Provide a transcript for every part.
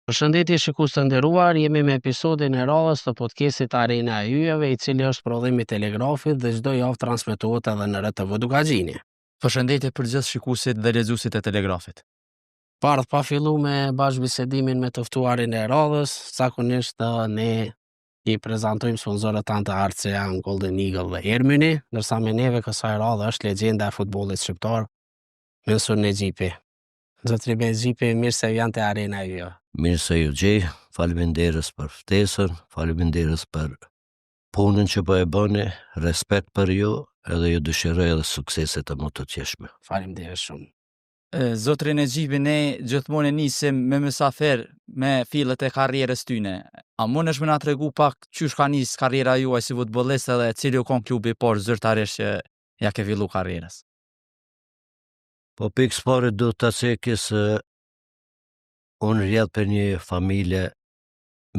Përshëndetje shikues të nderuar, jemi me episodin e radhës të podcastit Arena e Yjeve, i cili është prodhim i Telegrafit dhe çdo javë transmetohet edhe në RTV Dukagjini. Përshëndetje për gjithë shikuesit dhe lexuesit e Telegrafit. Parë pa fillu me bashkëbisedimin me të ftuarin e radhës, zakonisht ne i prezantojmë sponsorët tanë të artë që janë Golden Eagle dhe Ermini, ndërsa me neve kësaj radhe është legjenda e futbollit shqiptar, Mensur Nexhipi. Zotri Nexhipi, mirë se vjen te Arena e Yjeve. Mirë se ju gjej, faleminderit për ftesën, faleminderit për punën që po e bëni, respekt për ju, edhe ju dëshiroj edhe suksese të më të qeshme. Faleminderit shumë. Zotri Nexhipi, ne gjithmonë nisim me mysafir me fillet e karrierës tyne. A mundesh më na tregu pak çysh ka nis karriera juaj si futbollist edhe cili u kon klubi por zyrtarisht që ja ke fillu karrierës? Po pikë pare do të thekë se unë rrjedh për një familje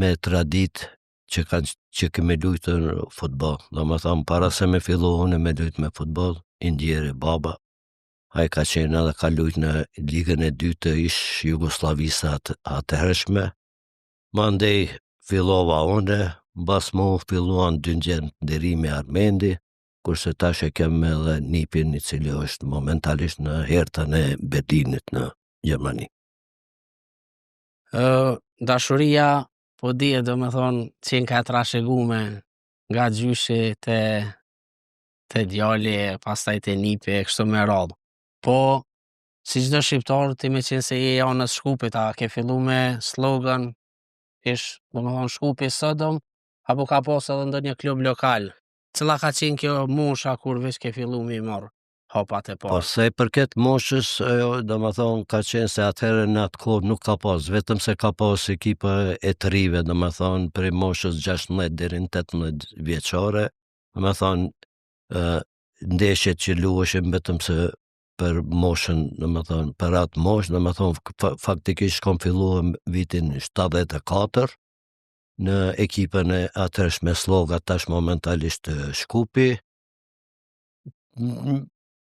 me tradit që kemi lujtë në futbol. Do më thamë, para se me fillu unë me lujtë me futbol, indjeri baba, a i ka qenë edhe ka lujtë në ligën e dytë të ish Jugoslavisa atëhershme. Mandej fillova unë, mbas mu filluan Dyngjen Nderimi Armendi, kurse tash e kem edhe nipin i cili është momentalisht në Hertën e Berlinit në Gjermani. Dashuria po dihet, do me thonë, qenë ka trashëgume nga gjyshi te djali, pastaj te nipi, kështu me radhë. Po, si çdo shqiptar, ti me qenë se je anës Shkupit, a ke fillu me slogan, ish, do me thonë, Shkupi sodom, apo ka pas edhe ndonjë klub lokal? Cila ka qenë kjo mosha kur veç ke fillu me i marrë hapat e parë? Po se i përket moshës, ajo do më thonë ka qenë se atëherë në atë kohë nuk ka pas, vetëm se ka pas ekipa e të rive, do më thonë prej moshës 16 deri në 18 vjeçare, do më thonë ndeshjet që luheshin vetëm se për moshën, do më thonë për atë moshë, do më thonë faktikisht kom filluar vitin 74 në ekipën e atërshme Sloga, tash momentalisht Shkupi.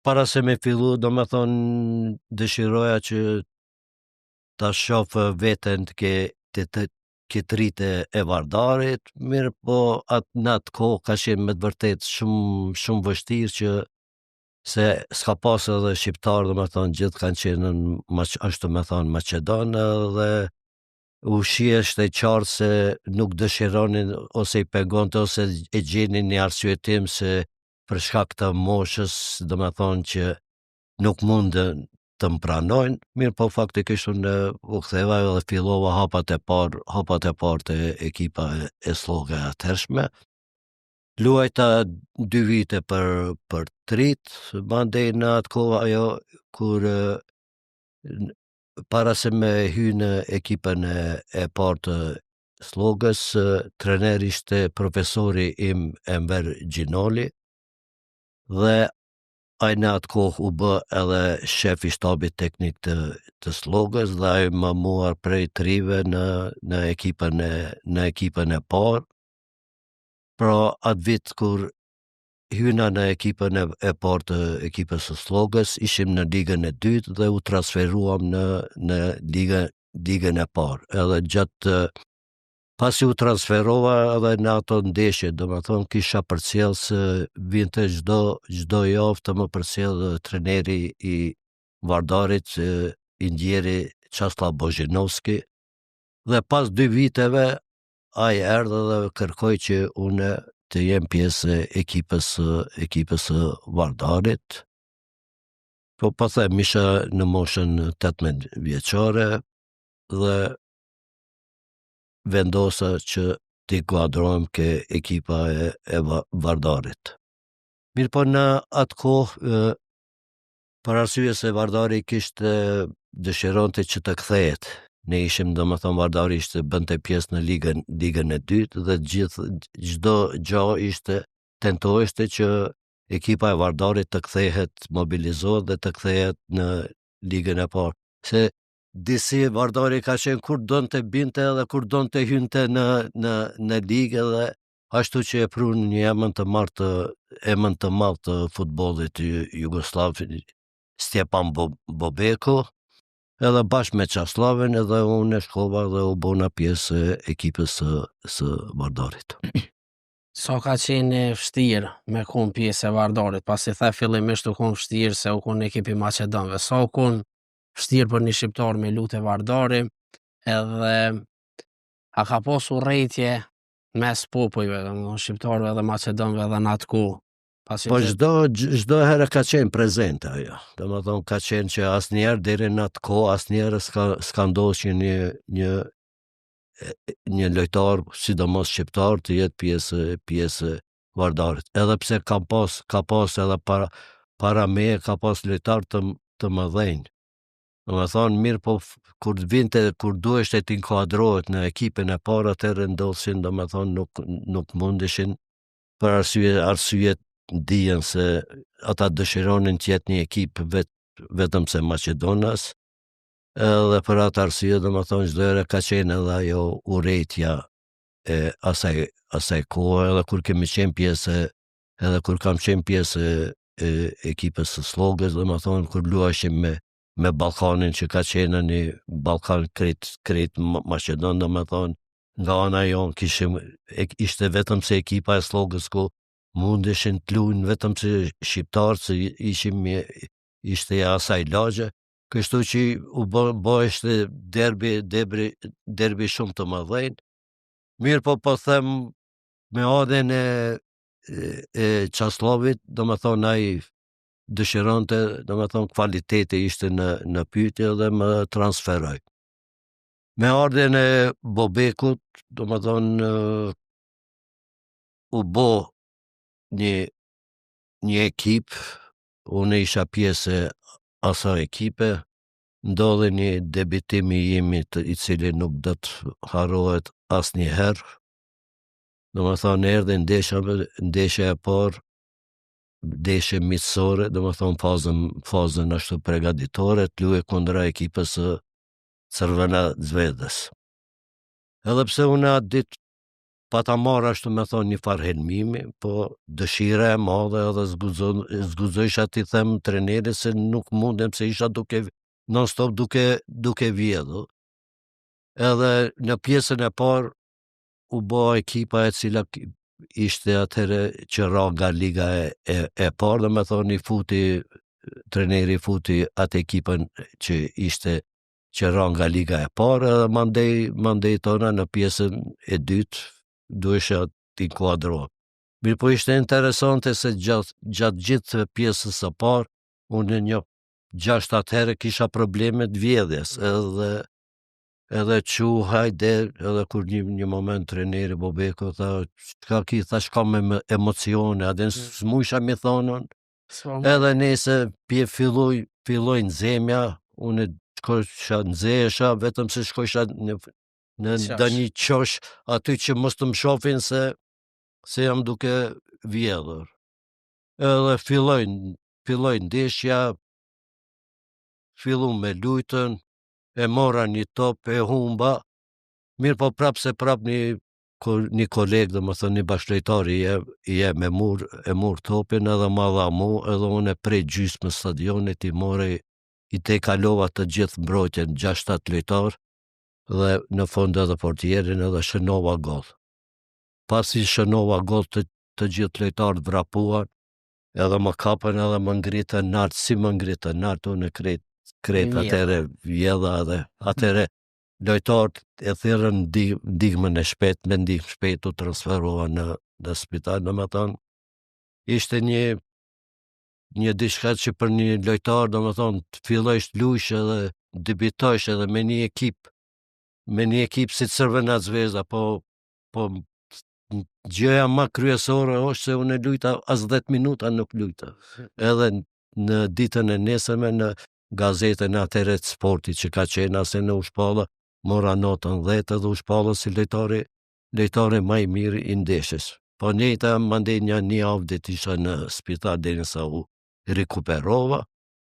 Para se me fillu, do me thonë, dëshiroja që ta shofë veten të rritë e Vardarit, mirë po në atë kohë ka qenë me të vërtet shumë vështirë që se s'ka pas edhe shqiptar, do me thonë, gjithë kanë qenë ashtu me thonë Macedonë dhe u shihet e qartë se nuk dëshironin ose i pegonte ose e gjenin një arsyetim se për shkak të moshës, do me thonë që nuk mundën të më pranojnë, mirë po faktikisht unë u ktheva dhe fillova hapat e parë të ekipa e Sloga atëhershme. Luajta 2 vite për trit, mandej në atë kohë ajo kur para se me hy në ekipën e parë të Slogës, trener ishte profesori im Enver Gjinoli dhe ai në atë kohë u bë edhe shef i shtabit teknik të Slogës dhe ai më muar prej trive në ekipën e parë. Pra atë vit kur hyna në ekipën e parë të ekipës së Slogës, ishim në ligën e dytë dhe u transferuam në ligën e parë. Edhe gjatë pasi u transferova edhe në ato ndeshje, do me thonë kisha përcjell se vinte çdo javë të më përcjell treneri i Vardarit, indjeri Çaslav Bozhinovski, dhe pas 2 viteve ai erdhi dhe kërkoi që unë të jem pjesë e ekipës së Vardarit. Po them isha në moshën 18 vjeçare dhe vendosa që t'i kuadrohem ke ekipa e Vardarit. Mirë po në atë kohë, për arsye se Vardari kishte dëshironte që të kthehet. Ne ishim, do më thonë, Vardari ishte bënte pjesë në ligën e dytë dhe çdo gjë ishte tentoheshte që ekipa e Vardarit të kthehet, mobilizohet dhe të kthehet në ligën e parë. Se disi Vardari ka qenë kur donte binte dhe kur donte hynte në ligë dhe ashtu që e prun një emën të madh të futbollit jugoslav, Stjepan Bobeko, edhe bashkë me Qaslavin edhe unë shkova dhe u bona pjesë e ekipës së Vardarit. Sa ka qenë vështirë me kon pjesë e Vardarit, pasi the fillimisht u kon vështirë se u kon ekipi Maqedonëve. Sa u kon vështirë për një shqiptar me lutë Vardari, edhe a ka pas urrëtie mes popujve, domethënë shqiptarëve dhe Maqedonëve edhe në atë kohë. Pasi Po çdo herë ka qenë prezente ajo. Domethënë ka qenë që asnjëherë deri në atë kohë asnjëherë s'ka ndodhur që një lojtar, sidomos shqiptar, të jetë pjesë Vardarit. Edhe pse ka pas edhe para me ka pas lojtar të mëdhenj. Domethënë mirë, po kur duhesh të inkuadrohet në ekipin e parë, atëherë ndodhin, domethënë nuk mundeshin për arsyet dijen se ata dëshironin të jetë një ekip vetëm se Maqedonas, edhe për atë arsye domethënë çdo herë ka qenë edhe ajo urrëtia e asaj kohe, edhe kur kam qenë pjesë e ekipës së Slogës, domethënë kur luajshim me Ballkanin, që ka qenë një Ballkan krejt Maqedon, domethënë nga ana jonë ishte vetëm se ekipa e Slogës ku mundeshin të luajnë vetëm se shqiptarë, se ishte asaj lagje, kështu që u bëheshte derbi shumë të mëdhenj. Mirë, po them me ardhen e Qaslovit, domethënë ai dëshironte, domethënë kvaliteti ishte në pyetje dhe më transferoi. Me ardhen e Bobekut, domethënë u bë një ekip, unë isha pjesë e asaj ekipe, ndodhi një debitim i imit i cili nuk do të harrohet asnjëherë. Domethënë erdhi ndeshja e parë, ndeshje miqësore, domethënë fazën ashtu përgatitore, të luaj kundra ekipës së Crvena Zvezdës. Edhe pse unë atë ditë pa ta marrë ashtu me thonë një farë helmimi, po dëshira e madhe edhe zgudzojsha t'i them trenerit se nuk mundem, se isha non stop duke vjedhur. Edhe në pjesën e parë u bë ekipa e cila ishte atëherë që ra nga liga e parë, dhe me thonë treneri futi atë ekipën që ishte që ra nga liga e parë, edhe mandej tona në pjesën e dytë duhesha t'inkuadrohem. Mirë, po ishte interesante se gjatë gjithë pjesës së parë, unë një 6-7 herë kisha probleme të vjedhjes, edhe që hajde, edhe kur një moment treneri Bobeko tha, thash kam me emocione, adin s'mujsha mi thonën, edhe nese filloj në zemja, unë shkojsha në zesha, vetëm se shkojsha në ndonjë qosh aty që mos të më shohin se jam duke vjedhur. Edhe filloj ndeshja, fillu me lujtën, e mora një top, e humba, mirë, po prap një koleg, dhe më thënë një bashkëlojtar i jem e mur topin, edhe ma dha mu, edhe unë e prej gjysmë stadionit i more, i te kalova të gjithë mbrojtjen 6-7 lojtar, dhe në fund edhe portierin, edhe shënova gol. Pasi shënova gol, të gjithë lojtarët vrapuan, edhe më kapën edhe më ngritën nartë, si më ngritën nartë, unë krejt atëre vjedha, dhe atëre lojtarët e thirrën ndihmën e shpejt, me ndihmë shpejt u transferova në spital, në më thonë, ishte një diçka që për një lojtar, do më thonë, të fillojsh të luajsh edhe debitojsh edhe me një ekip si Crvena Zvezda, po gjëja më kryesore është se unë lujta as 10 minuta nuk lujta. Edhe në ditën e nesërme në gazetën atëherë të sportit që ka qenë ase në Ushpalla, mora notën 10 edhe Ushpalla si lojtari më i mirë i ndeshjes. Po njëjta mandej një javë ditë isha në spital derisa u rikuperova,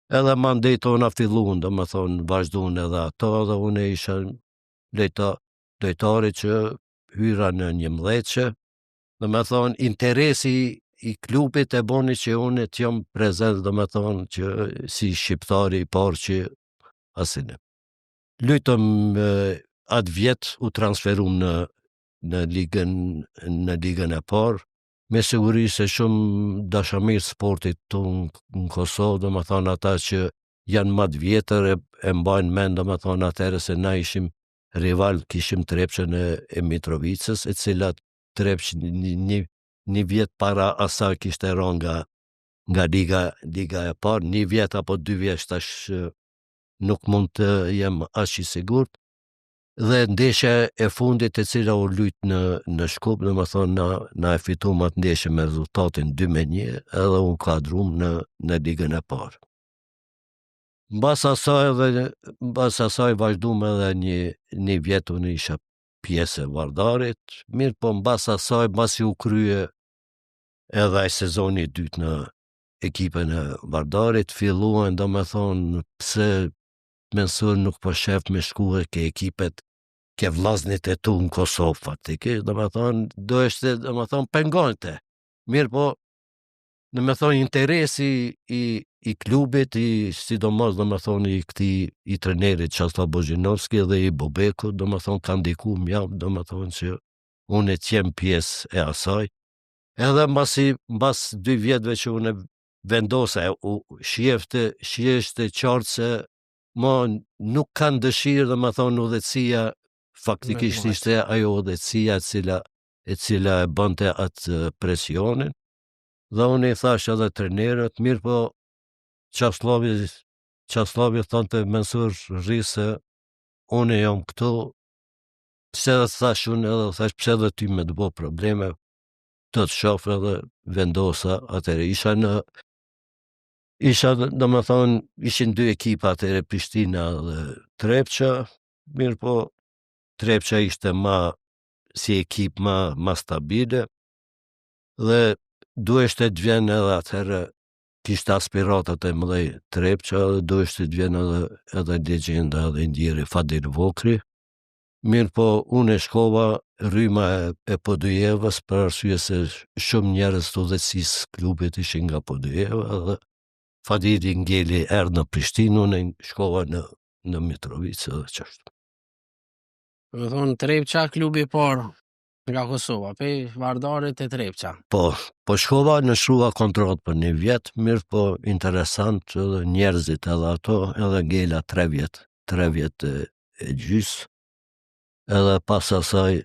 edhe mandej tona filluan, do më thonë, vazhduan edhe ato, dhe unë isha lojtari që hyra në 11, do më thonë, interesi i klubit e boni që unë t'jom prezent, do më thonë, që si shqiptari i parë që asine. Lutëm atë vjet u transferum në ligën e parë, me siguri se shumë dashamirë sportit të në Kosovë, do më thonë ata që janë më të vjetër e mbajnë mend, do më thonë atëherë se na ishim rival, kishim Trepçën e Mitrovicës, e cilat Trepç një vjet para asaj kishte rënë nga liga e parë, një vjet apo 2 vjet tash nuk mund të jem aq i sigurt. Dhe ndeshja e fundit e cila u lut në Shkup, do më thonë na e fituam atë ndeshje me rezultatin 2-1 edhe u kuadrum në ligën e parë. Mbas asaj vazhduam edhe një vjet unë isha pjesë e Vardarit, mirë po mbas asaj mbasi u krye edhe ai sezoni i dytë në ekipën e Vardarit, filluan, do më thonë, pse Mensur nuk po shef me shkuar ke ekipet, ke vllaznit e tu në Kosovë faktikisht, do më thonë, pengonte. Mirë po, do më thonë, interesi i klubit, sidomos, do më thonë, i trenerit Çaslav Bozhinovski dhe i Bobeku, do më thonë, ka ndiku mjaft, do më thonë që unë e qem pjesë e asaj. Edhe mbas 2 vjetëve që unë vendosa, shiheshte qartë se nuk kanë dëshirë, dhe më thonë, udhëtësia faktikisht ishte ajo udhëtësia e cila e bënte atë presionin, dhe unë i thash edhe trenerët, mirë po Çaslavi thonte Mensur rri se unë jam këtu, pse dhe thash unë edhe thash pse dhe ty me të bo probleme, të shoh edhe vendosa atëre. Do më thonë, ishin 2 ekipa atëre, Prishtina dhe Trepça, mirë po Trepça ishte si ekip ma stabile, dhe duheshte të vjen edhe atëherë, kishte aspiratat e mëdhej Trepça, dhe duheshte të vjen edhe legjenda dhe ndjeri Fadil Vokri. Mirë po unë e shkova rryma e Podujevës, për arsye se shumë njerëz të udhëheqësisë klubit ishin nga Podujeva, dhe Fadili ngeli erdhë në Prishtinë, unë shkova në Mitrovicë dhe qashtu. Do të thonë Trepça klubi i parë nga Kosova, pe Vardarit e Trepça. Po shkova në shrua kontratë për 1 vjet, mirë po interesant edhe njerëzit edhe ato, edhe ngela 3 vjet e gjys, edhe pas asaj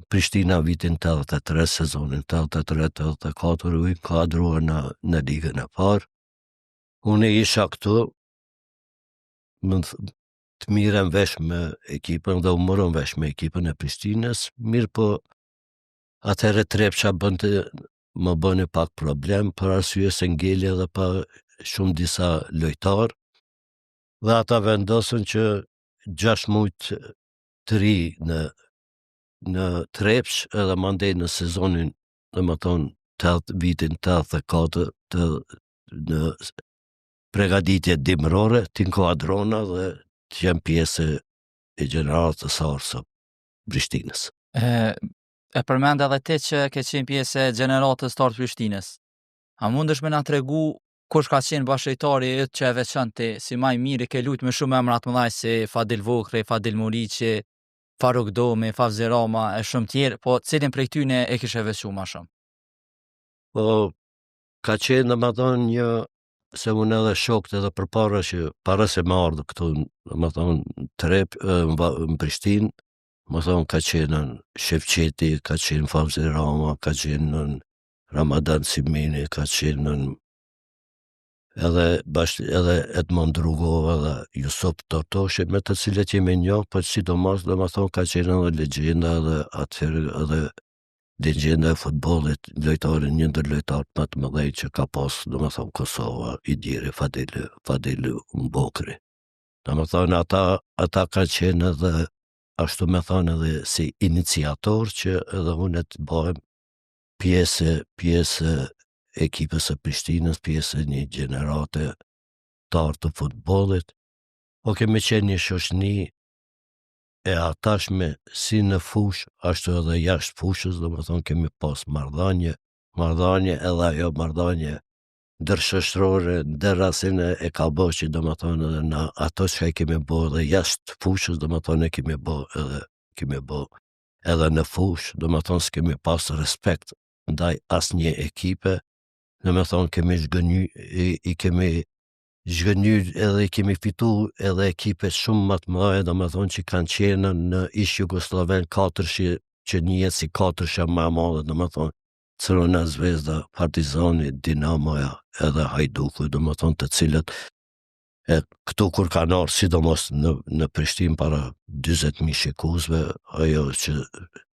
Prishtina vitin 83, sezonin 83-84 u inkuadrua në ligën e parë. Unë isha këtu, të mirën vesh me ekipën dhe u morën vesh me ekipën e Prishtinës, mirë po atëherë Trepça më bëni pak problem, për arsye se ngeli edhe pa shumë disa lojtarë, dhe ata vendosën që 6 muajt të ri në Trepç, edhe mandej në sezonin, dhe më thonë, vitin 84 në pregaditje dimrore, t'inkuadrona dhe t'jem pjesë e gjenerat të sarë Prishtinës. E përmend edhe ti që ke qenë pjesë e gjeneratës të Prishtinës. A mundesh me na tregu kush ka qenë bashkëtari yt që e veçanti, si më i miri, ke luajtur me shumë emra të mëdhaj si Fadil Vokri, Fadil Muriqi, Faruk Domi, Favzi Rama e shumë tjerë, po cilin prej tyne e kishe veçuar më shumë? Po ka qenë, domethënë, se unë edhe shokët edhe përpara se më ardhë këtu, domethënë, në Prishtinë, domethënë ka qenë Shevqeti, ka qenë Favzi Rama, ka qenë Ramadan Simini, ka qenë edhe Edmond Rugova dhe Jusuf Tortoshi, me të cilët jemi njohur, po sidomos domethënë ka qenë edhe legjenda edhe atëherë edhe legjenda e futbollit, lojtari, një ndër lojtarët më të mëdhenj që ka pas, domethënë, Kosova, i djeri Fadil Vokri. Domethënë ata ka qenë edhe ashtu me thonë edhe si iniciator që edhe unë të bëhem pjesë ekipës së Prishtinës, pjesë një gjenerate të futbollit. Po kemi qenë një shoqëni e atashme si në fush, ashtu edhe jashtë fushës, domethënë kemi pas marrëdhënie edhe ajo marrëdhënie ndërshoqërore, ndërrasin e ka bë që domethënë edhe në ato që kemi bë edhe jashtë fushës, domethënë e kemi bë edhe në fushë, domethënë s'kemi pas respekt ndaj asnjë ekipe, domethënë kemi zhgënjy, i kemi zhgënjy edhe i kemi fitu edhe ekipe shumë më të mëdha, domethënë që kanë qenë në ish Jugosllaven katërshi që njihet si katërsha më e madhe, domethënë Crvena Zvezda, Partizani, Dinamoja edhe Hajduku, domethënë të cilët këtu kur kanë ardhur sidomos në Prishtinë para 40.000 shikuesve, ajo që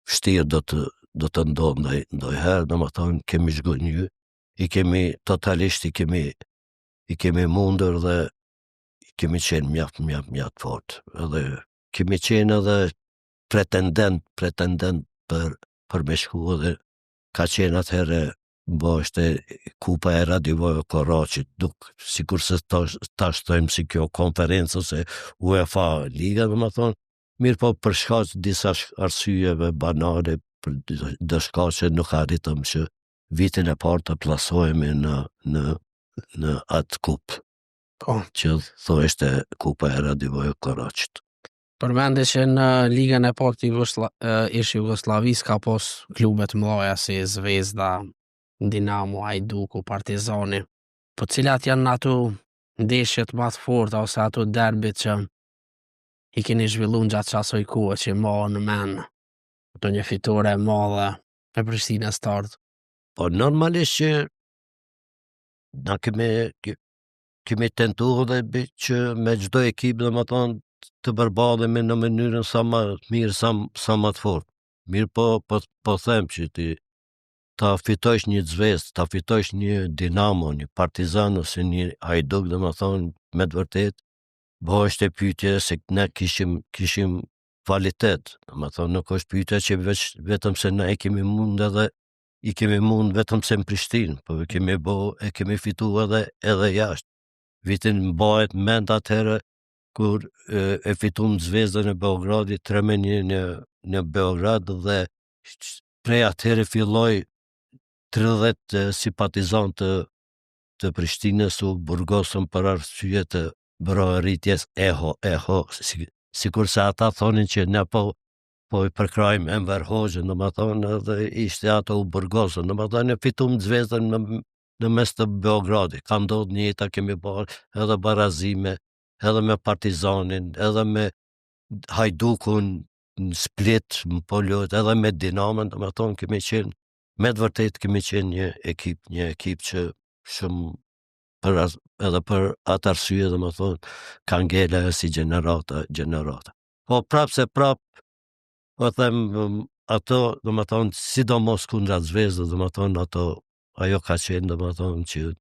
vështirë do të ndodhë ndonjëherë, domethënë kemi zhgënjy, i kemi totalisht i kemi mundur dhe i kemi qenë mjaft fort. Edhe kemi qenë edhe pretendent për me shku edhe ka qenë atëherë është kupa e Radivoj Korraqit, sikur se tash thojmë si kjo konferencë ose UEFA Liga, domethënë, mirë po për shkak disa arsyeve banale, për do shkaqe nuk arritëm që vitin e parë të plasohemi në atë kupë, që thoshte kupa e Radivoj Korraqit. Përmende që në ligën e parë të ish Jugosllavisë ka pas klube të mëdha si Zvezda, Dinamo, Hajduku, Partizani. Po cilat janë ato ndeshjet më të forta ose ato derbit që i keni zhvilluar gjatë asaj kohe që mohon në mend? Do një fitore e madhe me Prishtinën start. Po normalisht që na kemi tentuar dhe që me çdo ekip domethënë të përballemi në mënyrën sa më mirë, sa më të fortë. Mirë po them që ti ta fitojsh një Zvezë, ta fitojsh një Dinamo, një Partizan ose një Hajduk, domethënë me të vërtetë bëhet e pyetje se ne kishim kvalitet, domethënë nuk është pyetja që vetëm se ne i kemi mund vetëm se në Prishtinë, po e kemi fituar edhe jashtë. Vitin mbahet mend atëherë kur e fitum Zvezdën e Beogradit 3-1 në Beograd dhe prej atëherë filloi 30 simpatizantë të Prishtinës u burgosën për arsye të broheritjes sikur se ata thonin që ne po i përkrajmë Enver Hoxhën, domethënë edhe ishte ato u burgosën, domethënë e fitum Zvezdën në mes të Beogradit. Ka ndodhur një jeta kemi bërë edhe barazime, edhe me Partizanin, edhe me Hajdukun në Split, në Poljot, edhe me Dinamën, domethënë kemi qenë, me të vërtetë kemi qenë një ekip që shumë edhe për atë arsye domethënë ka ngela si gjenerata. Po prapë, po them ato domethënë sidomos kundra Zvezdës, domethënë ajo ka qenë domethënë që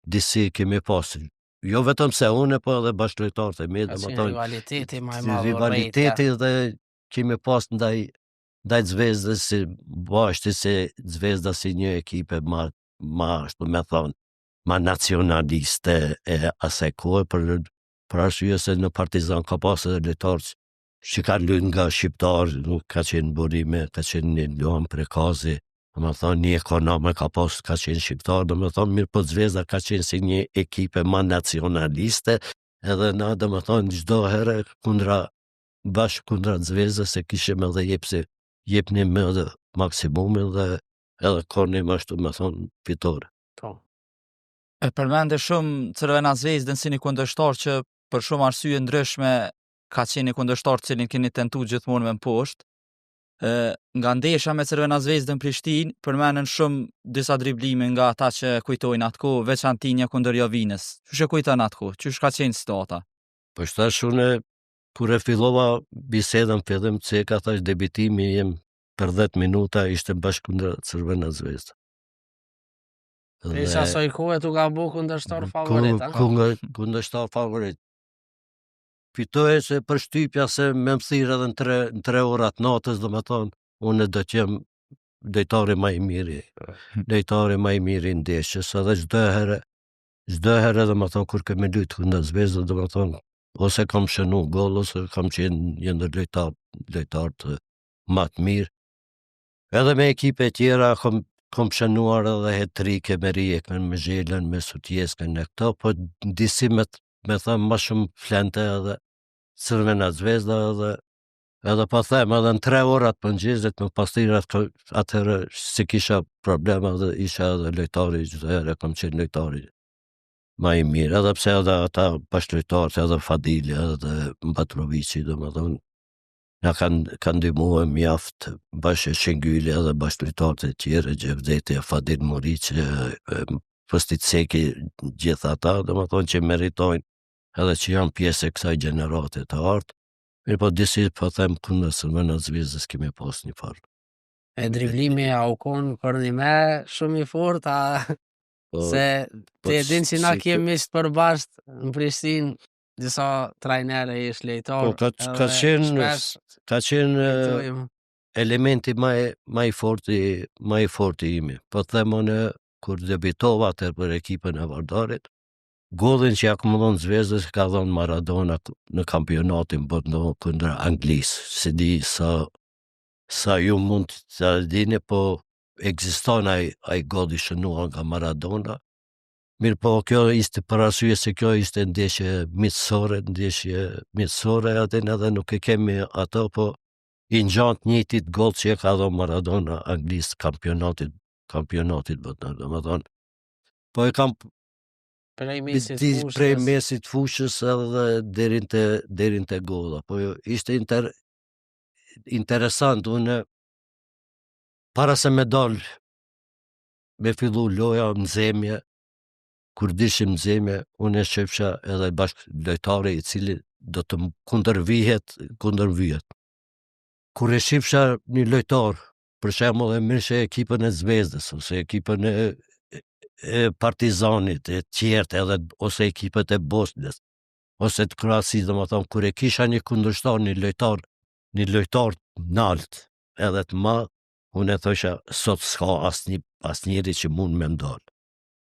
disi kemi pasur. Jo vetëm se unë, po edhe bashkëlojtarët e mi, domethënë rivaliteti më i madh. Rivaliteti dhe kemi pas ndaj Zvezdës si bashkë se Zvezda si një ekipe ma ashtu me thonë, ma nacionaliste e asaj kohe për arsye se në Partizan ka pas edhe lojtarë që kanë luajtur nga shqiptarë, nuk ka qenë burime, ka qenë një Luan Prekazi, domethënë një Ekonome ka qenë shqiptar, domethënë mirë po Zvezda ka qenë si një ekipe ma nacionaliste, edhe na domethënë çdo herë bashkë kundra Zvezdës se kishim edhe jepnim edhe maksimumin dhe edhe kornim ashtu me thonë fitore. E përmende shumë Crvena Zvezdën si një kundërshtar që për shumë arsye ndryshme ka qenë një kundërshtar cilin keni tentu gjithmonë me poshtë. Nga ndesha me Crvena Zvezdën Prishtinë përmenden shumë disa driblime nga ata që kujtojnë atko, veçantinja kundër Jovinës. Çu kujton atko? Çu ka qenë situata? Po shtash unë kur e fillova bisedën fillim se ka thash debitimi jem për 10 minuta ishte bashkë kundër Crvena Zvezda. Për asaj kohe tu ka bu kundërshtar favorit, a? Kundërshtar favorit. Fitoje se për shtypja se me më thirë edhe në 3 orat natës, domethënë, unë do të jem lojtari më i miri në ndeshjes, edhe çdo herë domethënë kur kemi luajtur kundër Zvezdës, domethënë ose kam shënu gol ose kam qenë një ndër lojtarët më të mirë. Edhe me ekipe tjera kom shënuar edhe hetrike me Rijekën, me Zhelën, me Sutjeskën e këto, po disi me thëmë ma shumë flente edhe Crvena Zvezda edhe po them edhe në 3 orat për mëngjesit me pastirat atëherë si kisha problema dhe isha edhe lojtari çdo herë kam qenë lojtari ma i mirë, edhe pse edhe ata bashkëlojtarët edhe Fadili edhe Mbatrovici domethënë na kanë ndihmuar mjaft bashkë Shengyle edhe bashkëlojtarët e tjerë Gjevdeti, Fadil Muriç, Posticeki, gjithë ata domethënë që meritojnë edhe që janë pjesë e kësaj gjenerate të artë. Mirë po disi po them kundër Crvena Zvezdës kemi pas një farë. E driblimi a u kon për një me shumë i fort, se ti e din që na kemi ishtë përbashkët në Prishtinë, disa trajnere ish lejtarë. Po ka qenë elementi ma i forti imi. Po them unë kur debitova atër për ekipën e Vardarit, gollin që akumulon Zvezdës ka dhënë Maradona në kampionatin botëror kundër Anglisë. Se di sa ju mund të dini, po ekziston ai gol i shënuar nga Maradona. Mirë po kjo ishte për arsye se kjo ishte ndeshje mitësore, atë edhe nuk e kemi ato, po i ngjant njëjtit gol që e ka dhënë Maradona Anglisë kampionatit botëror, domethënë. Po e kam prej mesit fushës edhe derin te golla. Po ishte interesant, unë para se me dal me fillu loja në zemje, kur dishim në zemje, unë e shefsha edhe bashkë lojtari i cili do të kundërvyhet. Kur e shifsha një lojtar, për shembull e mirë ekipën e Zvezdës ose ekipën e Partizanit, e tjerët edhe ose ekipët e Bosnjës, ose të Kroacisë, domethënë kur e kisha një kundërshtar, një lojtar nalt, edhe të madh, unë e thosha sot s'ka asnjëri që mund me ndal.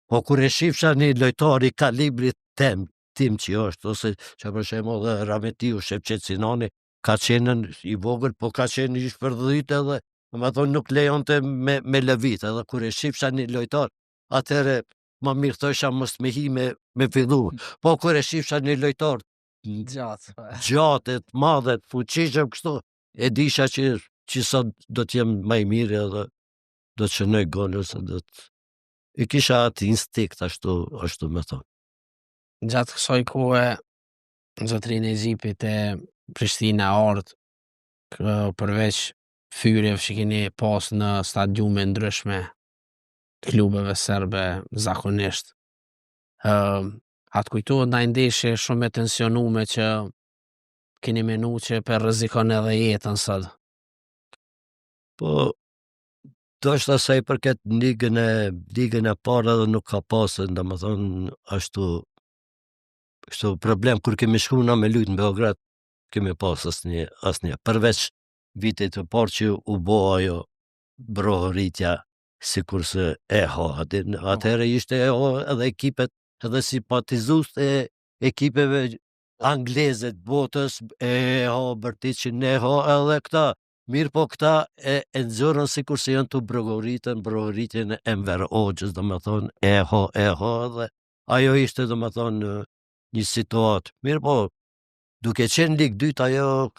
Po kur e shifsha një lojtar i kalibrit tim që është, ose që për shembull Rametiu, Shevçet Sinani, ka qenë i vogël, po ka qenë i shpërdhit edhe, domethënë nuk lejonte me lëvit, edhe kur e shifsha një lojtar, atëre ma mirë thosha mos me hi me fillu. Po kur e shifsha një lojtar gjatë, të madhe, të fuqishëm kështu, e disha që sot do t'jem ma i mirë edhe do të shënoj gol ose i kisha atë instinkt ashtu me thonë. Gjatë kësaj kohe zotërinë e Xhipit e Prishtina ardh përveç fyrjeve që keni pas në stadiume ndryshme klubeve serbe zakonisht. Atë kujtohet ndaj ndeshje shumë e tensionume që keni menu që për rrezikon edhe jetën sot. Po do është asaj përket ligën e parë edhe nuk ka pasë, domethënë ashtu problem kur kemi shku na me lujt në Beograd, kemi pas asnjë përveç vitit të parë që u bë ajo brohëritja sikurse atëherë ishte edhe ekipet edhe simpatizues e ekipeve angleze të botës Bërtiçin edhe këta. Mirë po këta e nxorën sikurse janë të brohëritjen e Enver Hoxhës, domethënë edhe ajo ishte domethënë një situatë. Mirë po, duke qenë ligë dytë ajo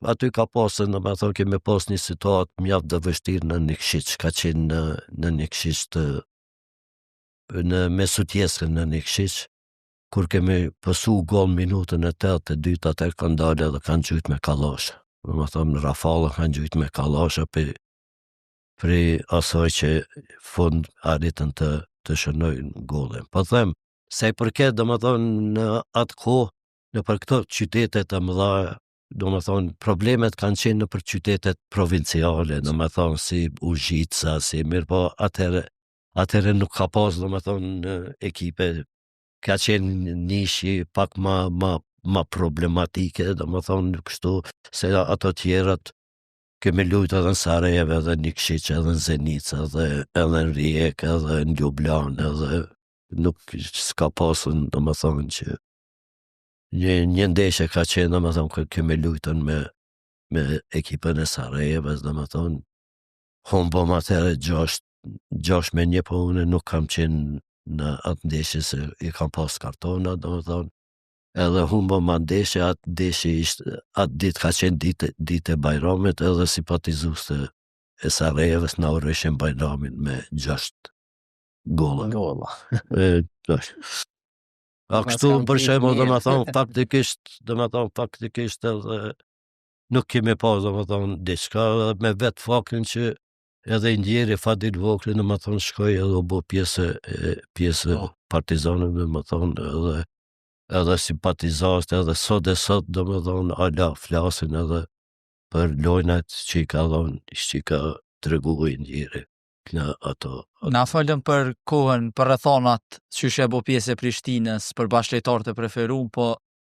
aty ka pasur, domethënë kemi pas një situatë mjaft të vështirë në Nikšić, ka qenë në Nikšić në Mesutjeskën në Nikšić, kur kemi pësu gol minutën e 82 atë kanë dalë edhe kanë gjujt me kallashe. Domethënë në rafallë kanë gjujt me kallashe për asaj që fund arritën të shënojnë golin. Po them, se i përket domethënë në atë kohë, në për këto qytetet e mëdha, domethënë problemet kanë qenë në për qytetet provinciale, domethënë si Užica, si mirë po atëherë nuk ka pas domethënë ekipe, ka qenë nishi pak ma problematike, domethënë kështu se ato tjerat kemi lujtë edhe në Sarajevo, edhe në Nikšić, edhe në Zenica, edhe në Rijekë, edhe në Ljubljana, edhe nuk s'ka pasur domethënë që një ndeshje ka qenë domethënë që kemi lujtën me ekipën e Sarajevës, domethënë humbëm atëherë 6-1, po unë nuk kam qenë në atë ndeshje se i kam pas kartona, domethënë, edhe humba ma ndeshje, atë ndeshje ishte, atë ditë ka qenë ditë e Bajramit, edhe simpatizueste e Sarajevës na urrejshin Bajramin me 6 golla. Golla. A kështu për shembull, domethënë faktikisht edhe nuk kemi pas domethënë diçka edhe me vet faktin që edhe i ndjeri Fadil Vokli domethënë shkoi edhe u bë pjesë Partizanit domethënë edhe simpatizant edhe sot domethënë ala flasin edhe për lojnat që i ka tregu i ndjeri në ato. Na folëm për kohën, për rrethonat, qysh e bo pjesë e Prishtinës, për bashkëlojtarët e preferuar, po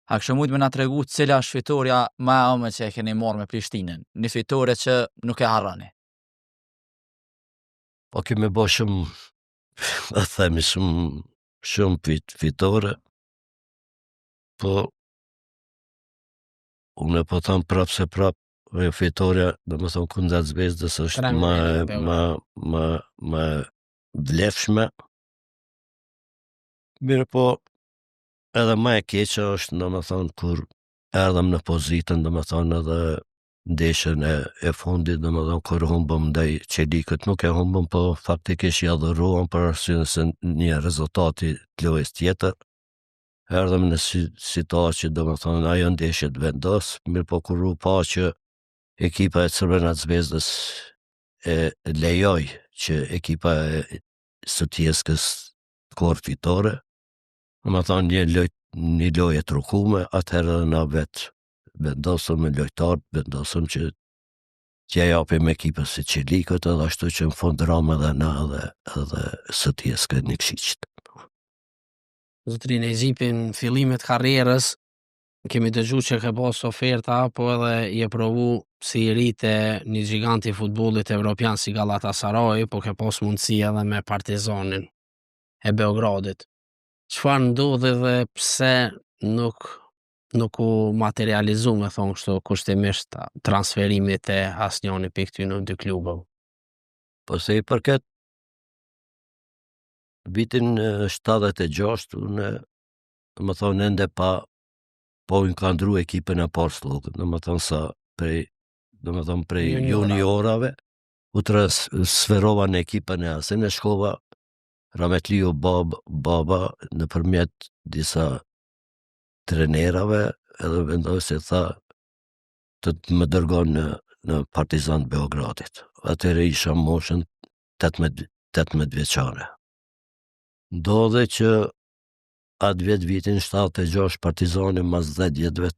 a kështë mujt me na tregu cila është fitoria më e ëme që e keni marrë me Prishtinën? Një fitore që nuk e harroni. Po kemi bo shumë, a themi shumë fitore, po unë po tham prap fitoria, domethënë kundër Zvezdës është më vlefshme. Mirë po, edhe më e keqja është domethënë kur erdhëm në pozitën, domethënë edhe ndeshjen e fundit, domethënë kur humbëm ndaj Çelikut, nuk e humbëm, po faktikisht ja dhuruam për arsye se një rezultati të lojës tjetër. Erdhëm në situatë që domethënë ajo ndeshje të vendos, mirë po kur u pa që ekipa e Crvena Zvezdës e lejoj që ekipa e Sutjeskës korë fitore, domethënë një lojë e trukume, atëherë na vendosëm me lojtarët, vendosëm që t'ja japim ekipës së Çelikut, edhe ashtu që në fund rama edhe na edhe Sutjeska një këshiqit. Zotri Nezipin, fillimet karrierës, kemi dëgju që ke pas oferta, po edhe i e provu si i rite një gjiganti futbollit evropian si Galatasaray, po ke pas mundësi edhe me Partizanin e Beogradit. Çfarë ndodhi dhe pse nuk u materializu, me thonë kështu, kushtimisht transferimit e asnjëri pikë këtyre dy klubeve? Po se i përket vitin 76, unë më thonë ende po në ka ndru ekipën e parë Slogën, domethënë sa prej juniorave u transferova në ekipën e Asin e shkova Rametliu Baba nëpërmjet disa trenerave, edhe vendosi tha të më dërgon në Partizan Beogradit. Atëherë isha moshën 18 vjeçare. Ndodhe që atë vitin 76 Partizani mas 10 vjetëve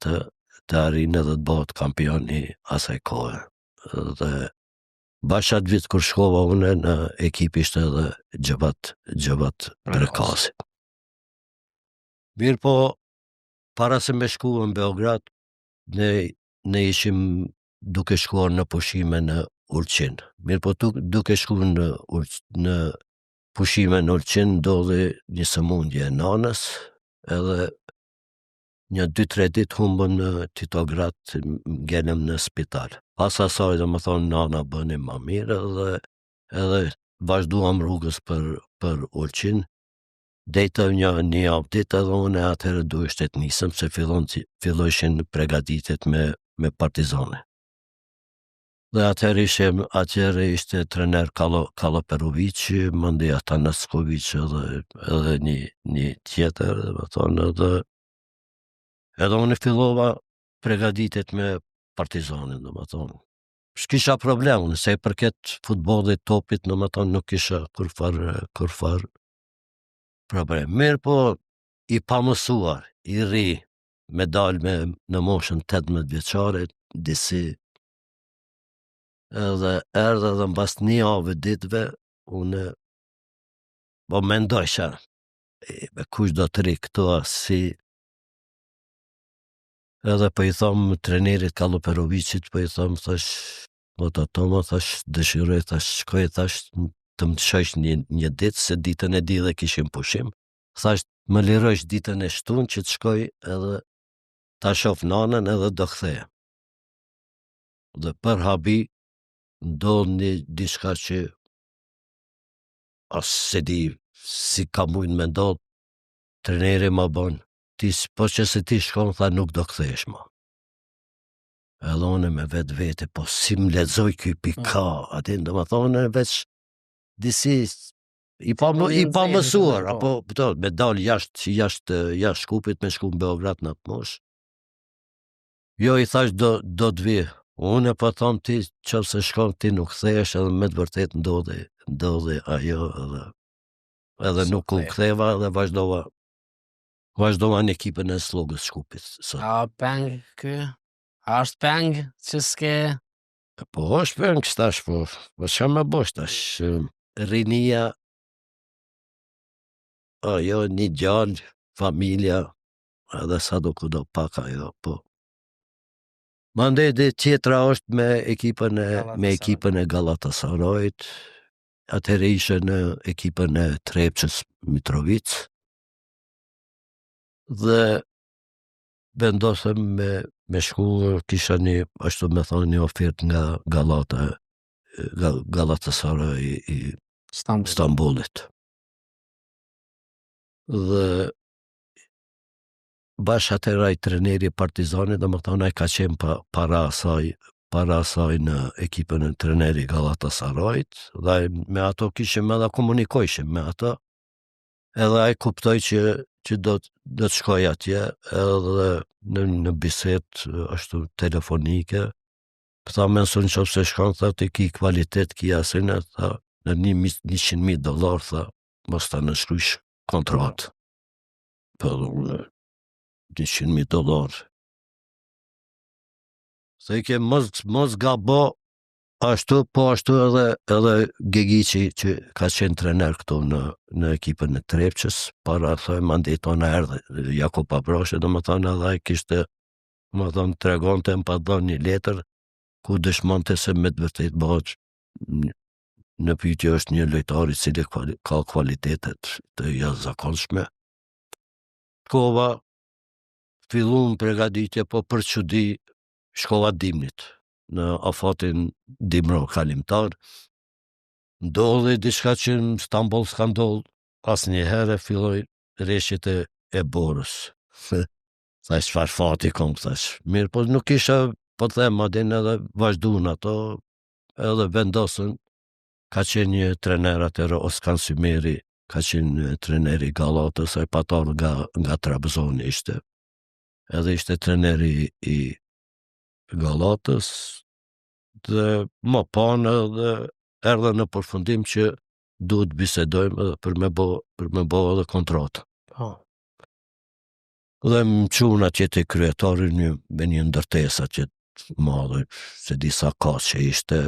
të arrinë edhe të bëhet kampion i asaj kohe. Dhe bashkë atë vit kur shkova unë në ekip ishte edhe Xhevat Brekasi. Mirë po, para se me shku në Beograd, ne ishim duke shkuar në pushime në Ulqin. Mirë po, duke shku në pushime në Ulqin, ndodhi një sëmundje e nanës, edhe një 2-3 ditë humbëm në Titograd, ngelëm në spital. Pas asaj dhe më thonë nana bëni ma mirë, edhe vazhduam rrugës për Ulqin, dejtëm një javë ditë, edhe unë atëherë duhet të nisëm se fillojshin përgatitjet me Partizane. Dhe atëherë ishte trener Kalo Perovici, mëndi Atanaskovic edhe një tjetër, dhe më thonë, edhe unë fillova përgatitjet me Partizanin, dhe më thonë. S'kisha problem, nëse i përket futbollit topit, dhe më thonë, nuk kisha kurfar problem. Mirë po, i pamësuar, i ri, me dalë në moshën 18 vjeçare, disi, edhe erdhe dhe mbas një javë ditëve, unë po mendojsha, me kush do të ri këto si, edhe po i thomë trenerit Kalo Perovicit, po i thomë, thash, Mota Toma, thash, dëshiroj, thash, shkoj, thash, të më të shojsh një ditë, se ditën e di dhe kishim pushim, thash, më lirojsh ditën e shtun që të shkoj edhe ta shof nanën edhe do kthehem. Dhe për habi, ndodh një diçka që as se di si ka mujnë me ndodh, treneri ma bon, po që se ti shkon, tha nuk do kthesh ma. Edhe une me vetë vete, po si më lexoj ky pika, atin do më thonë veç disi i pa mësuar, apo me dal jashtë shkupit me shku në Beograd në atë mosh. Jo, i thash do të vi. Unë po thom ti nëse shkon ti nuk kthehesh, edhe me të vërtet ndodhi ajo edhe nuk u ktheva dhe vazhdova në ekipën e Slogës Shkupit. A peng ky? A është peng që s'ke? Po është peng tash, po çka më bosh tash? Rinia, ajo një gjallë, familja, edhe sa do kudo pak ajo, po. Mandej dhe tjetra është me ekipën e Galatasarayt, atëherë ishe në ekipën e Trepçës Mitrovic, dhe vendosëm me shku, kisha një, ashtu me thonë, një ofertë nga Galatasaray i Stambollit. Dhe bash atëra i treneri Partizanit, dhe më thonë, ai ka qenë para asaj në ekipën e treneri Galatasarayt, dhe me ato kishim edhe komunikojshim me ato, edhe ai kuptoj që do të shkoj atje, edhe në bisedë ashtu telefonike, tha me nësën që se shkon, tha të ki kvalitet, ki asine, tha në $100,000, tha mos ta nënshkrysh kontratë. Për $100,000. Se i ke mos gabo ashtu, po ashtu edhe Gegici që ka qenë trener këtu në ekipën e Trepçës, para thoj mandej tona erdhe Jakub Abroshe, do më thonë edhe ai kishte, më thonë, tregonte më pa dhënë një letër ku dëshmonte se me të vërtet bëhet në pyetje është një lojtar i cili ka kualitetet të jashtëzakonshme. Shkova, fillum përgatitje, po për çudi shkova dimnit në afatin dimro kalimtar. Ndodhi diçka që në Stamboll s'ka ndodhur asnjëherë, filloi rreshtet e borës. Thash çfarë fati kom, thash. Mirë, po nuk isha, po them, madin edhe vazhduan ato, edhe vendosën, ka qenë një trener atëherë, Oskan Symeri, ka qenë treneri Gallatës, ai patar nga Trabzoni ishte. Edhe ishte treneri i Gallatës, dhe më panë edhe erdhe në përfundim që duhet bisedojmë për me bo edhe kontratë. Dhe më qunë atje të kryetarin me një ndërtesa që të madhe, se disa ka që ishte,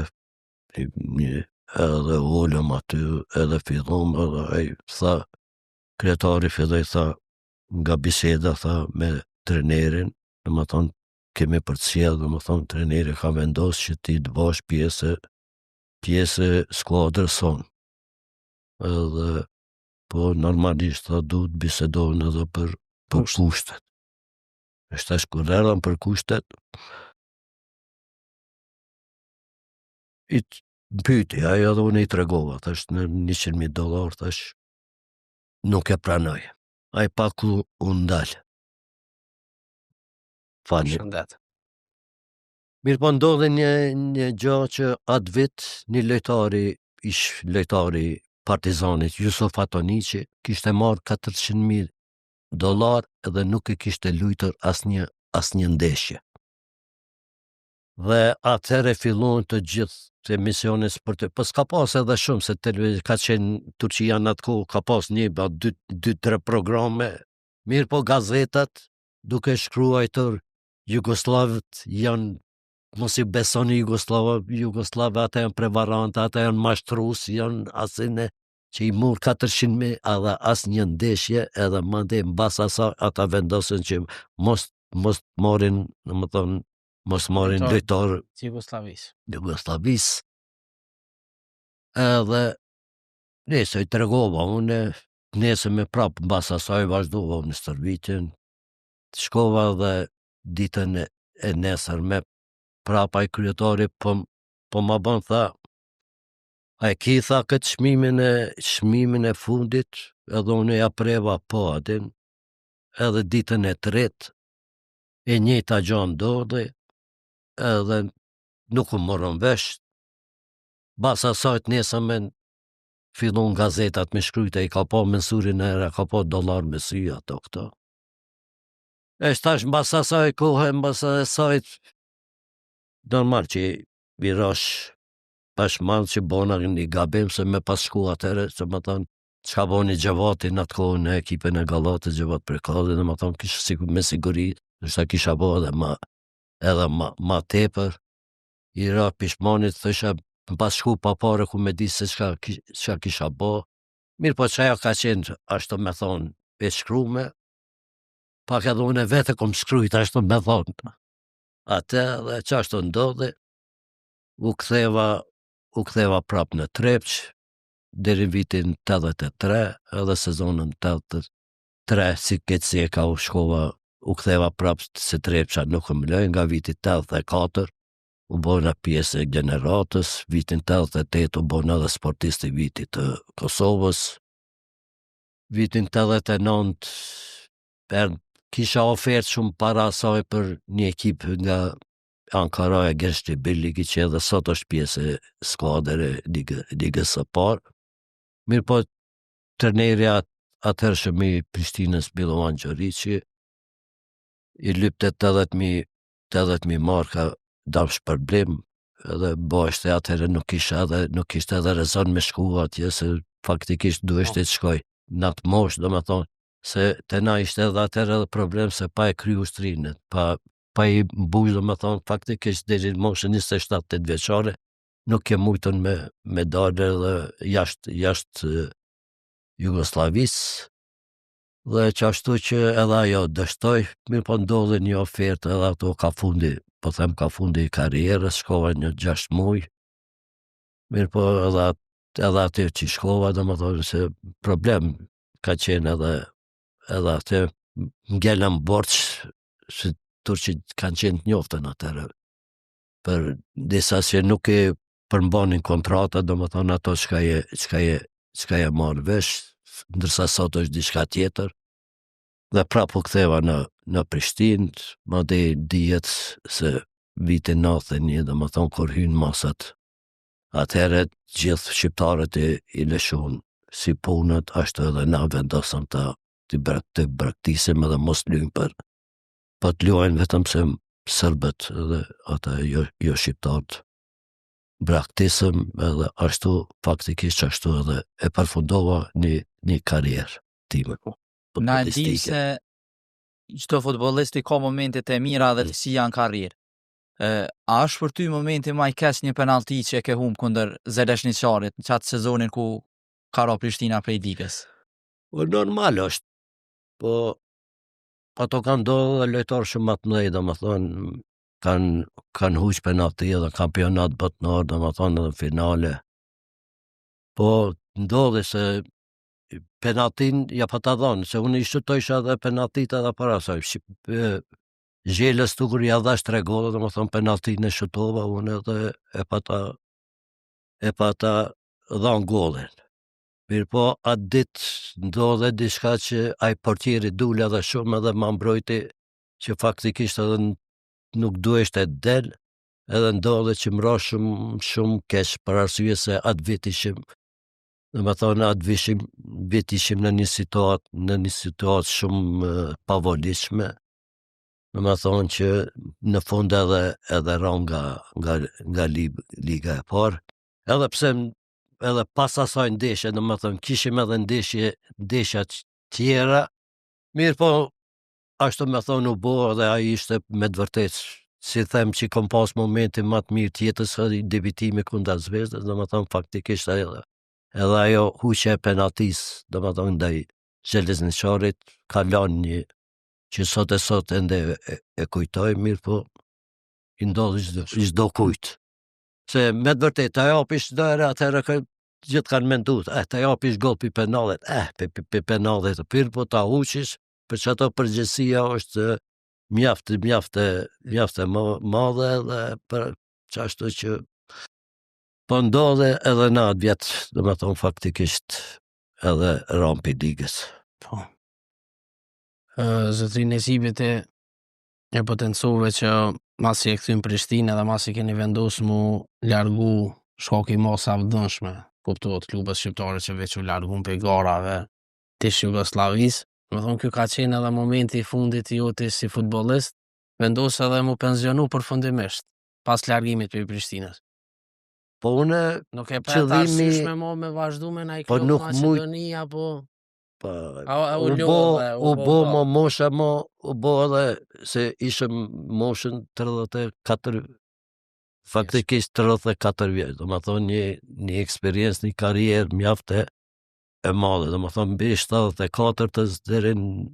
edhe ullëm aty, edhe fillum, edhe ai tha, kryetari filloi tha, nga biseda, tha, me trenerin, dhe më thonë, kemi për të sjellë, dhe më thonë, treneri ka vendosë që ti të bash pjesë skuadrës sonë. Edhe, po normalisht, tha, duhet bisedojnë edhe për kushtet. Është tash kur erdhëm për kushtet, i pyti, ajo edhe unë i tregova, thash në $100,000, thash nuk e pranoj. Ai pak u ndalë. Fani. Mirë, po ndodhi një gjë që atë vit një lojtari Partizanit, Jusuf Atonici, kishte marrë $400,000 edhe nuk e kishte luajtur asnjë ndeshje. Dhe atëherë filluan të gjithë emisionet sportive, po s'ka pas edhe shumë, se ka qenë Turqia në atë kohë, ka pas 2-3 programe, mirë, po gazetat duke shkruajtur Jugoslavët janë, mos i besoni Jugoslavë ata janë prevarantë, ata janë mashtrues, janë asine që i mur 400,000 edhe asnjë ndeshje, edhe mandej mbas asaj ata vendosën që mos marrin, domethënë mos marrin lojtar Jugosllavisë. Edhe nëse i tregova unë, nesër me prap mbas asaj vazhdova në stërvitjen, shkova dhe ditën e nesër me prapa i kryetari, po ma bën, tha, A e kitha këtë çmimin e fundit, edhe unë ja preva po atin, edhe ditën e tretë, e njëjta gjë ndodhi, edhe nuk u morën vesh. Bas asajt nesërmen fillon gazetat me shkryte, i ka pa mensurin era, ka pa dollar me sy ato këto. E shtash mbas asaj kohë, mbas asaj, normal që virash pashman që bona një gabim se me pas shku atëre, që më thonë, çka boni Gjevati në atë kohë në ekipin e Gallatës, Gjevat Prekali, dhe më thonë, kishë me siguri, nështë kisha bo edhe ma tepër, i ra pishmanit, thësha, pas shku pa pare ku me di se çka kisha bo, mirë po që ajo ka qenë, ashtu me thonë, e shkrume, pak edhe unë vete kom shkrujt, ashtu me thonë, atë dhe që ashtu ndodhi, u ktheva prap në Trepç, deri vitin 83, edhe sezonën 83, si këtë si e ka u shkova, u ktheva prap se Trepça nuk më lëj, nga viti 84, u bona pjesë e generatës, vitin 88 u bona dhe sportisti vitit të Kosovës, vitin 89, kisha ofertë shumë para asaj për një ekip nga Ankara e Gençti Birligi, që edhe sot është pjesë e skuadër e ligës së parë. Mirë po, trenerja atëhershëm i Prishtinës Milovan Gjoriqi, i lypte 80.000 marka dam shpërblim, edhe bashkë atëherë nuk ishte edhe rezon me shku atje, se faktikisht duheshte të shkoj në atë moshë, do me thonë, se të na ishte edhe atëherë edhe problem se pa e kry ushtrinë, pa i mbush, do me thonë, faktikisht deri në moshën 27-8 vjeçare, nuk ke mujtën me dalë edhe jashtë Jugoslavisë, dhe që ashtu që edhe ajo dështoj, mirë po ndodhi një ofertë edhe ato ka fundi i karrierës, shkova një 6 muj, mirë po edhe aty që shkova, do më thonë se problem ka qenë edhe aty, ngellëm borç, se turqit kanë qenë të njoftën atërë, për disa që nuk e përmbanin kontrata, do më thonë ato çka je marrë vesh, ndërsa sot është diçka tjetër, dhe prapë u ktheva në Prishtinë, madje dihet se vitin 91, do më thonë kur hynë masat, atëherë gjithë shqiptarët i lëshun si punët, ashtu edhe na vendosëm të braktisim edhe mos luajmë po të luajnë vetëm se sërbët edhe ata jo shqiptarët. Braktisëm edhe ashtu, faktikisht ashtu edhe e përfundova një karrierë time. Na e di se çdo futbollisti ka momentet e mira dhe të këqija në karrierë. A është për ty momenti më i keq një penallti që e ke humb kundër Zaleshniçarit në çatë sezonin ku ka ra Prishtina prej ligës? Po normal është, po ato kanë ndodhur dhe lojtarë shumë më të mëdhenj, domethënë kanë huq penallti edhe kampionat botëror, domethënë edhe finale. Po ndodhi se penalltin ja pa ta dhënë, se unë i shutojsha edhe penalltit edhe para asaj. Zhelës tukur ja dhash 3 golle, domethënë penalltin e shutova unë edhe e pa ta dhënë gollin. Mirë po, atë ditë ndodhe diçka që ai portieri dule edhe shumë edhe ma mbrojti që faktikisht edhe nuk duheshte të del, edhe ndodhe që më ra shumë keq për arsye se atë vit ishim, dhe me thonë atë vit ishim në një situatë shumë pavolishme, dhe me thonë që në fund edhe ra nga liga e parë, edhe pse edhe pas asaj ndeshje, dhe me thonë, kishim edhe ndeshja tjera, mirë po, ashtu me thonë u bo, dhe ai ishte me të vërtet, si them që kom pas momentin më të mirë tjetës, debitimi kundër Zvezdës, dhe me thonë, faktikisht edhe ajo huqe e penaltis, dhe me thonë, ndaj Zaleshniçarit, ka lanë një, që sot ende e kujtoj, mirë po, i ndodhë çdo kujt. Se me të vërtet, ajo apish dojre atëherë gjithë kanë mendu, të apish gol për penallet, për penallet të pirë, po ta huqish, për që ato përgjësia është mjaftë e madhe, dhe për që ashtu që Po ndodhe edhe në atë vjetë, dhe me thonë faktikisht edhe rampi ligës. Po. Zotrin Nesibit e potencove që masi e kthym Prishtinë dhe masi keni vendosur mu largu shkoki mos avdënshme, kuptohet klubet shqiptare që veç u largun pe garave të Jugosllavisë. Do thonë ky ka qenë edhe momenti i fundit i joti si futbollist, vendos edhe mu pensionu përfundimisht pas largimit për Prishtinës. Po une, Nuk e Qëllimi- pret arsyeshme me vazhdu me naj Po klub nuk Maqedonia, po... u bo më mosha më, u bo edhe se ishëm moshën 34, faktikisht 34 vjeç, do më thonë një eksperiencë, një karrierë mjafte e madhe, do më thonë mbi 74-tës deri në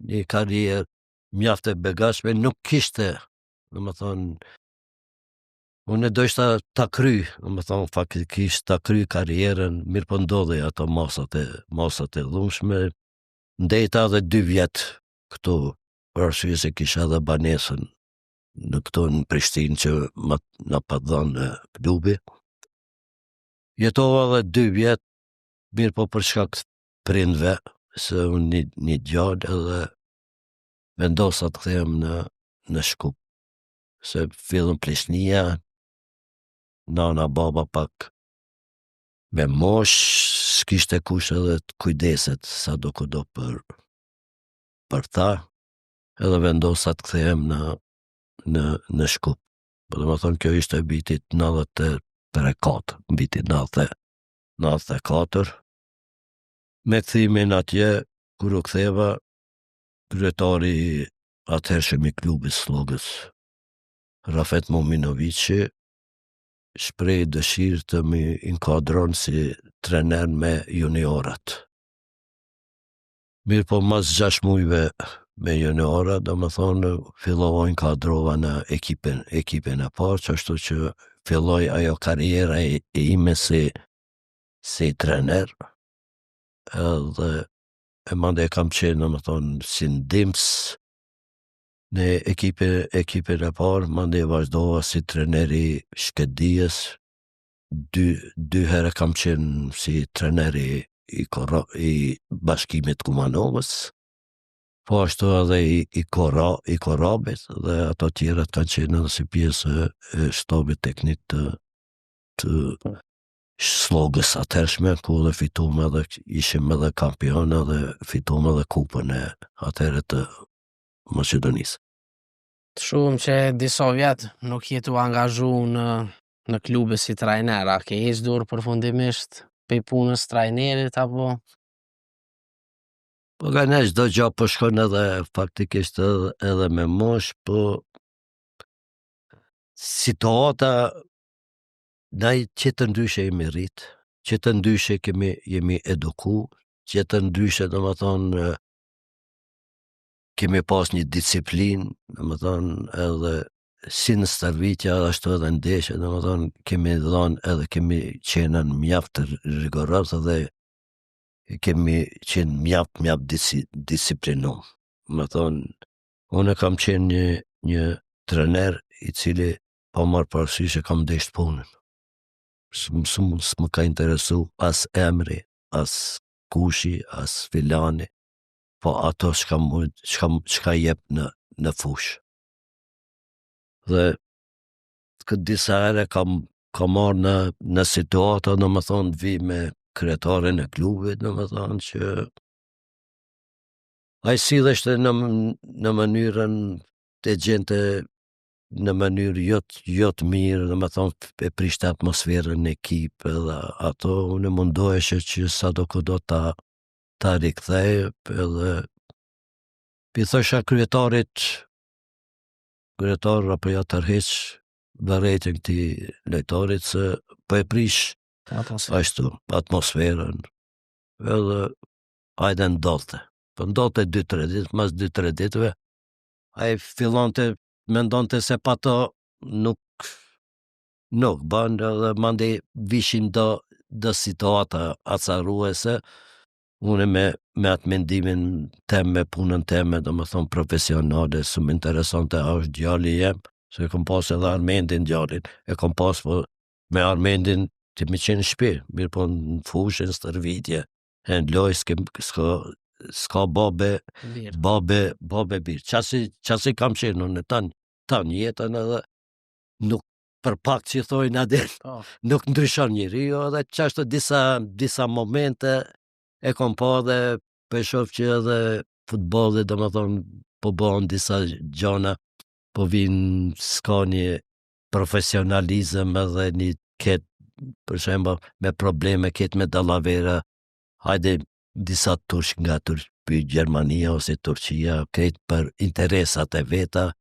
një karrierë mjafte begashme, nuk kishte, do më thonë, unë dojshta ta kry, do më thonë faktikisht ta kry karrierën, mirë po ndodhi ato masat e dhunshme, ndejta edhe 2 vjet këtu, për arsye se kisha edhe banesën në këtu në Prishtinë që na pa dhënë klubi. Jetova edhe 2 vjet, mirë po për shkak të prindve, se unë një djalë edhe vendosa të kthehem në Shkup. Se fillën plishnia, nana baba pak me mosh, s'kishte kush edhe të kujdeset sa do kudo për ta, edhe vendosa të kthehem në Shkup. Po dhe më thonë kjo ishte vitit 94, vitit 94. Me kthimin atje, kur u ktheva, kryetari atëhershëm i klubit Slogës, Rafet Mominovici, shpreh dëshirë të më inkuadron si trener me juniorat. Mirë po mas 6 muajve me juniorat, do më thonë, fillova inkuadrova në ekipin e parë, që ashtu që filloj ajo karriera e ime si trener, edhe e mande kam qenë, do më thonë, si ndimës në ekipin e parë, mande vazhdova si treneri shkëdijës, 2 herë kam qenë si treneri i bashkimit Kumanovës, po ashtu edhe i Korabit, dhe ato tjerat kanë qenë edhe si pjesë e shtabit teknik të Slogës atëhershme, ku dhe fituam edhe, ishim edhe kampion edhe fituam edhe kupën e atëherë të Maqedonisë. Të shumë që disa vjet nuk jetu angazhu në klube si trajner, a ke heq dorë përfundimisht pe punës trajnerit apo? Po ka ne çdo gjë po shkon edhe faktikisht edhe me mosh, po situata na që të ndryshe jemi rrit, që të ndryshe jemi eduku, që të ndryshe do më thonë kemi pas një disiplinë, do më thonë edhe si në stërvitja, ashtu edhe ndeshje, do më thonë kemi dhënë edhe kemi qenë mjaft rigoros dhe kemi qenë mjaft disiplinum. Do më thonë, unë kam qenë një trener i cili pa marrë parasysh e kam ndesht punën. S'më ka interesu as emri, as kushi, as filani, po ato çka jep në fush. Dhe këtë disa herë kam marrë në situata, do më thonë, vi me kryetarin e klubit, do më thonë që ai silleshte në mënyrën të gjente në mënyrë jo të mirë, do më thonë e prishte atmosferën në ekip, edhe ato unë mundoheshe që sa do kudo ta rikthej, edhe pi thosha kryetarit apo ja tërheq vërejtën këti lejtarit se po e prish ashtu atmosferën, edhe hajde ndodhte. Po ndodhte 2-3 ditë, mas 2-3 ditëve ai fillonte mendonte se pa to nuk bën, edhe mandej vishin do situata acaruese, unë me atë mendimin tem, me punën teme, do më thonë profesionale, së më interesante a është djali jem, se kom pas edhe Armendin djalin, e kom pas po me Armendin të me qenë shpi, mirë po në fushë, në stërvitje, e në loj, s'ka babe birë. Qasi kam qenë në tanë jetën edhe nuk për pak që thojnë adel, nuk ndryshon njëri, edhe qashtë disa momente e kom pa dhe për shof që edhe futbolli, do më thonë, po bëhen disa gjana, po vinë s'ka një profesionalizëm edhe një ketë, për shembull, me probleme, ketë me dallavera, hajde disa turq nga Gjermania ose Turqia, ketë për interesat e veta,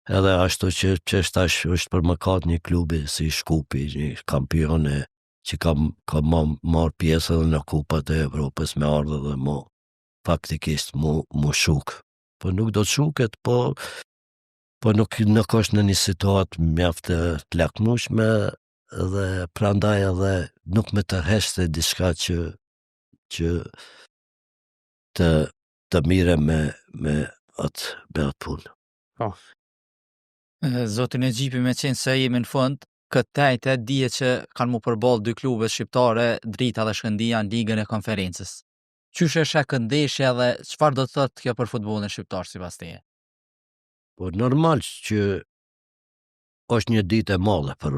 edhe ashtu që është për mëkat një klubi si Shkupi, një kampione që ka marrë pjesë edhe në kupat e Evropës me ardhe dhe faktikisht mu shuk. Po nuk do të shuket, po nuk është në një situatë mjaft të lakmueshme dhe prandaj edhe nuk më tërheqte diçka që të mire me atë punë. Zotin e Gjipi, me qenë se jemi në fund, këtë tajte dije që kanë mu përball dy klube shqiptare, Drita dhe Shkëndija, në ligën e konferencës. Qysh e sheh këtë ndeshje dhe çfarë do të thotë kjo për futbollin shqiptar sipas teje? Po normal që është një ditë e madhe për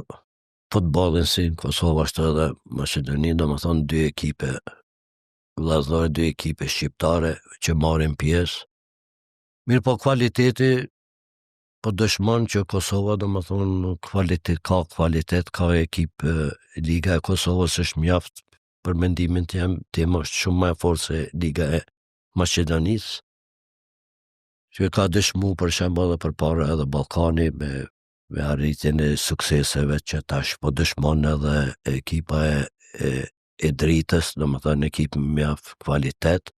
futbollin si në Kosovë ashtu edhe Maqedoni, domethënë dy ekipe vllazore, dy ekipe shqiptare që marrin pjesë. Mirë po kvaliteti po dëshmon që Kosova, domethënë, ka ekip, Liga e Kosovës është mjaft, për mendimin tim është shumë më e fortë se Liga e Maqedonisë, që ka dëshmu për shembull edhe përpara edhe Ballkani me arritjen e sukseseve që tash po dëshmon edhe ekipa e Dritës, domethënë ekip me mjaft kvalitet.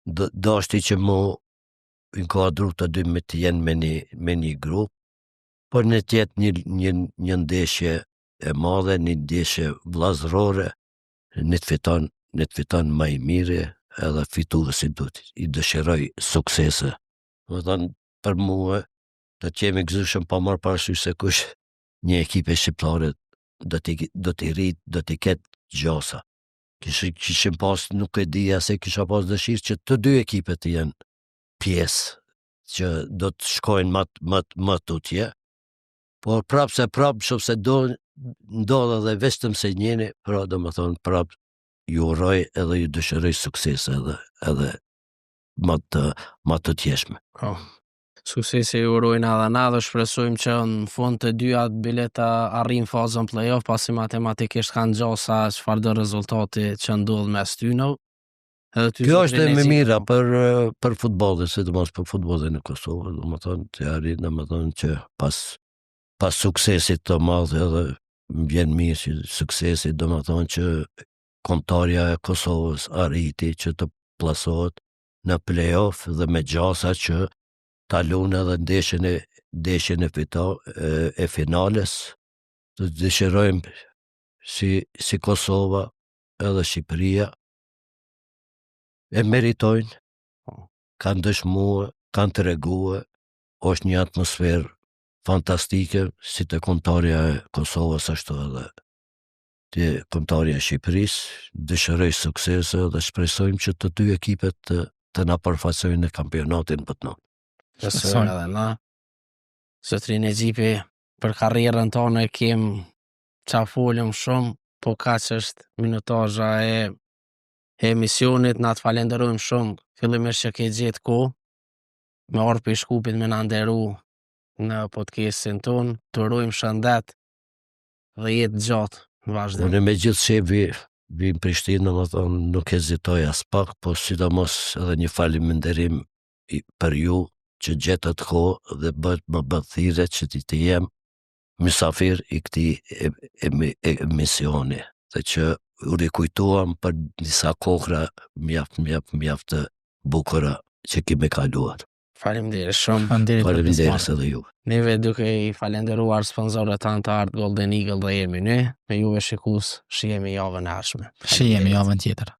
Dashti që mu inkuadru të dy me të jenë me një grup, por në tjetë një ndeshje e madhe, një ndeshje vllazërore, në të fiton më i miri edhe fituesi i dëshiroj suksese. Do thënë, për mua do të jemi gëzueshëm pa marrë parasysh se kush një ekipe shqiptare do t'i ketë gjasa. Kishim pas, nuk e dija se kisha pas dëshirë që të dy ekipet të jenë pjesë që do të shkojnë më tutje, por prapë se ndodhe dhe vetëm se njeni, pra do më thonë prapë ju uroj edhe ju dëshiroj sukses edhe më të tjeshme. Suksesi ju urojnë edhe na dhe shpresojmë që në fund të dy atë bileta arrin fazën play-off, pasi matematikisht kanë gjasa çfarë do rezultati që ndodh mes tyre. Kjo është e më mira për futbollin, sidomos për futbollin e Kosovës, domethënë të arrit, domethënë që pas suksesit të madh edhe më vjen mirë që suksesi, domethënë që kombëtarja e Kosovës arriti që të plasohet në play-off dhe me gjasa që ta lunë edhe ndeshjen e finales. Të dëshirojmë si Kosova edhe Shqipëria e meritojnë, kanë dëshmuar, kanë treguar, është një atmosferë fantastike si të kombëtarja e Kosovës ashtu edhe të kombëtarja e Shqipërisë. Dëshiroj suksese dhe shpresojmë që të dy ekipet të na përfaqësojnë në kampionatin botëror. Shpresojmë edhe na. Zotrin e Gjipi, për karrierën tonë qa folëm shumë, po kaq është minutazha e emisionit, na të falenderojmë shumë, fillimisht që ke gjetë kohë me ardhur për Shkupit me na nderu në podcastin ton, të urojmë shëndet dhe jetë gjatë në vazhdim. Unë me gjithë që vi në Prishtinë, domethënë nuk hezitoj as pak, po sidomos edhe një falënderim për ju që gjetët kohë dhe bëhet më thirrje që të jem mysafir i këtij emisioni, dhe që u rikujtuam për disa kohra mjaft të bukura që kemi kaluar. Faleminderit shumë. Faleminderit edhe ju. Neve duke i falenderuar sponsorët tanë të Art Golden Eagle dhe jemi ne, me juve shikues, shihemi javën e ardhshme. Shihemi javën tjetër.